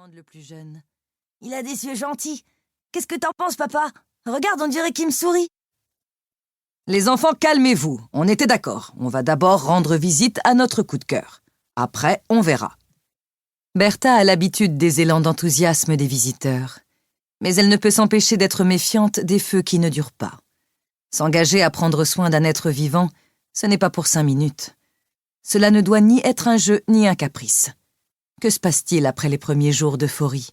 demande le plus jeune. Il a des yeux gentils. Qu'est-ce que t'en penses, papa? Regarde, on dirait qu'il me sourit. Les enfants, calmez-vous. On était d'accord. On va d'abord rendre visite à notre coup de cœur. Après, on verra. Bertha a l'habitude des élans d'enthousiasme des visiteurs. Mais elle ne peut s'empêcher d'être méfiante des feux qui ne durent pas. S'engager à prendre soin d'un être vivant, ce n'est pas pour 5 minutes. Cela ne doit ni être un jeu ni un caprice. Que se passe-t-il après les premiers jours d'euphorie?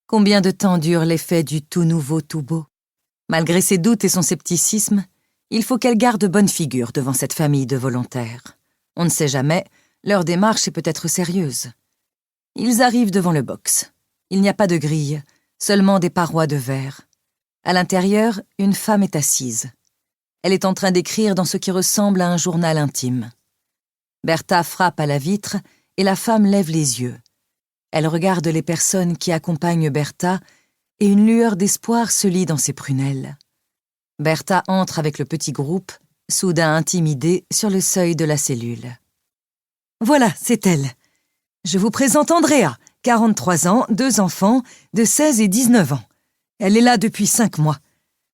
Combien de temps dure l'effet du tout nouveau, tout beau? Malgré ses doutes et son scepticisme, il faut qu'elle garde bonne figure devant cette famille de volontaires. On ne sait jamais, leur démarche est peut-être sérieuse. Ils arrivent devant le box. Il n'y a pas de grille, seulement des parois de verre. À l'intérieur, une femme est assise. Elle est en train d'écrire dans ce qui ressemble à un journal intime. Bertha frappe à la vitre et la femme lève les yeux. Elle regarde les personnes qui accompagnent Bertha et une lueur d'espoir se lit dans ses prunelles. Bertha entre avec le petit groupe, soudain intimidée, sur le seuil de la cellule. Voilà, c'est elle. Je vous présente Andrea, 43 ans, 2 enfants, de 16 et 19 ans. Elle est là depuis 5 mois.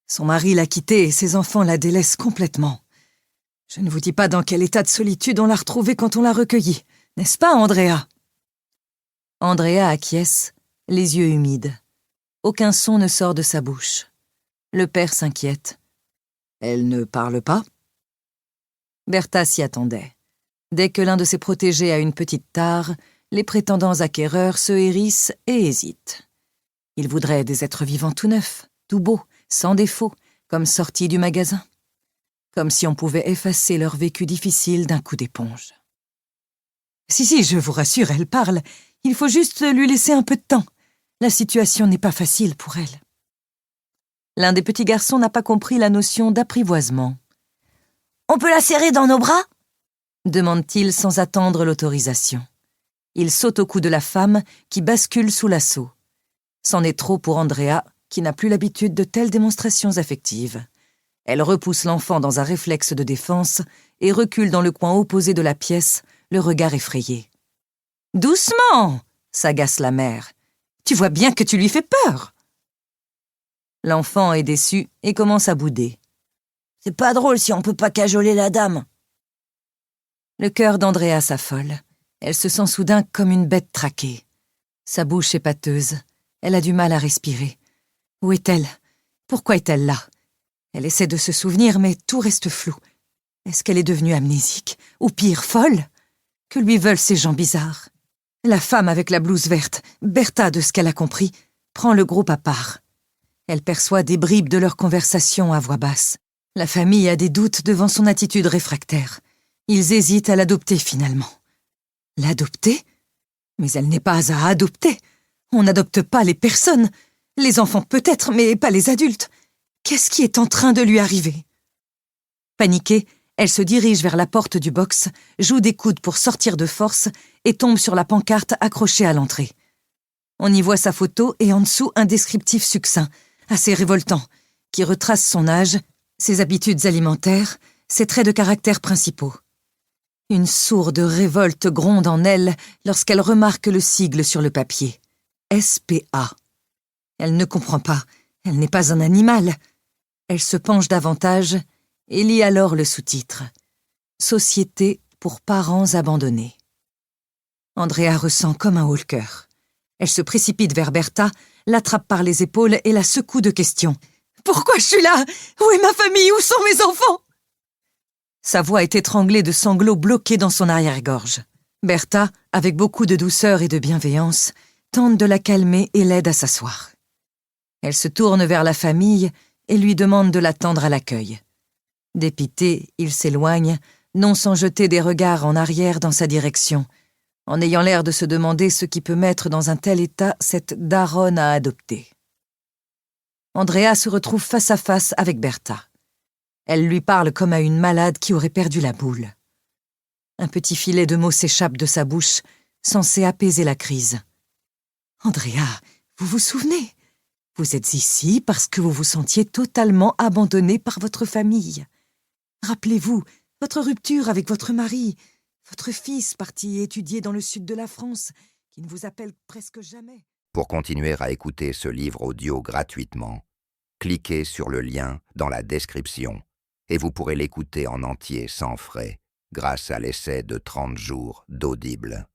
Son mari l'a quittée et ses enfants la délaissent complètement. Je ne vous dis pas dans quel état de solitude on l'a retrouvée quand on l'a recueillie. N'est-ce pas, Andrea? Andrea acquiesce, les yeux humides. Aucun son ne sort de sa bouche. Le père s'inquiète. Elle ne parle pas? Bertha s'y attendait. Dès que l'un de ses protégés a une petite tare, les prétendants acquéreurs se hérissent et hésitent. Ils voudraient des êtres vivants tout neufs, tout beaux, sans défaut, comme sortis du magasin. Comme si on pouvait effacer leur vécu difficile d'un coup d'éponge. Si, je vous rassure, elle parle. Il faut juste lui laisser un peu de temps. La situation n'est pas facile pour elle. L'un des petits garçons n'a pas compris la notion d'apprivoisement. « On peut la serrer dans nos bras ?» demande-t-il sans attendre l'autorisation. Il saute au cou de la femme qui bascule sous l'assaut. C'en est trop pour Andrea, qui n'a plus l'habitude de telles démonstrations affectives. Elle repousse l'enfant dans un réflexe de défense et recule dans le coin opposé de la pièce, le regard effrayé. « Doucement !» s'agace la mère. « Tu vois bien que tu lui fais peur !» L'enfant est déçu et commence à bouder. « C'est pas drôle si on peut pas cajoler la dame !» Le cœur d'Andrea s'affole. Elle se sent soudain comme une bête traquée. Sa bouche est pâteuse. Elle a du mal à respirer. Où est-elle? Pourquoi est-elle là? Elle essaie de se souvenir, mais tout reste flou. Est-ce qu'elle est devenue amnésique? Ou pire, folle? Que lui veulent ces gens bizarres? La femme avec la blouse verte, Bertha, de ce qu'elle a compris, prend le groupe à part. Elle perçoit des bribes de leur conversation à voix basse. La famille a des doutes devant son attitude réfractaire. Ils hésitent à l'adopter finalement. L'adopter? Mais elle n'est pas à adopter. On n'adopte pas les personnes. Les enfants peut-être, mais pas les adultes. Qu'est-ce qui est en train de lui arriver? Paniquée, elle se dirige vers la porte du box, joue des coudes pour sortir de force et tombe sur la pancarte accrochée à l'entrée. On y voit sa photo et en dessous un descriptif succinct, assez révoltant, qui retrace son âge, ses habitudes alimentaires, ses traits de caractère principaux. Une sourde révolte gronde en elle lorsqu'elle remarque le sigle sur le papier. SPA. Elle ne comprend pas, elle n'est pas un animal. Elle se penche davantage et lit alors le sous-titre. Société pour parents abandonnés. Andrea ressent comme un haut-le-cœur. Elle se précipite vers Bertha, l'attrape par les épaules et la secoue de questions. « Pourquoi je suis là? Où est ma famille? Où sont mes enfants ?» Sa voix est étranglée de sanglots bloqués dans son arrière-gorge. Bertha, avec beaucoup de douceur et de bienveillance, tente de la calmer et l'aide à s'asseoir. Elle se tourne vers la famille et lui demande de l'attendre à l'accueil. Dépité, il s'éloigne, non sans jeter des regards en arrière dans sa direction, en ayant l'air de se demander ce qui peut mettre dans un tel état cette daronne à adopter. Andrea se retrouve face à face avec Bertha. Elle lui parle comme à une malade qui aurait perdu la boule. Un petit filet de mots s'échappe de sa bouche, censé apaiser la crise. « Andrea, vous vous souvenez? Vous êtes ici parce que vous vous sentiez totalement abandonnée par votre famille. Rappelez-vous, votre rupture avec votre mari, votre fils parti étudier dans le sud de la France, qui ne vous appelle presque jamais. » Pour continuer à écouter ce livre audio gratuitement, cliquez sur le lien dans la description et vous pourrez l'écouter en entier sans frais grâce à l'essai de 30 jours d'Audible.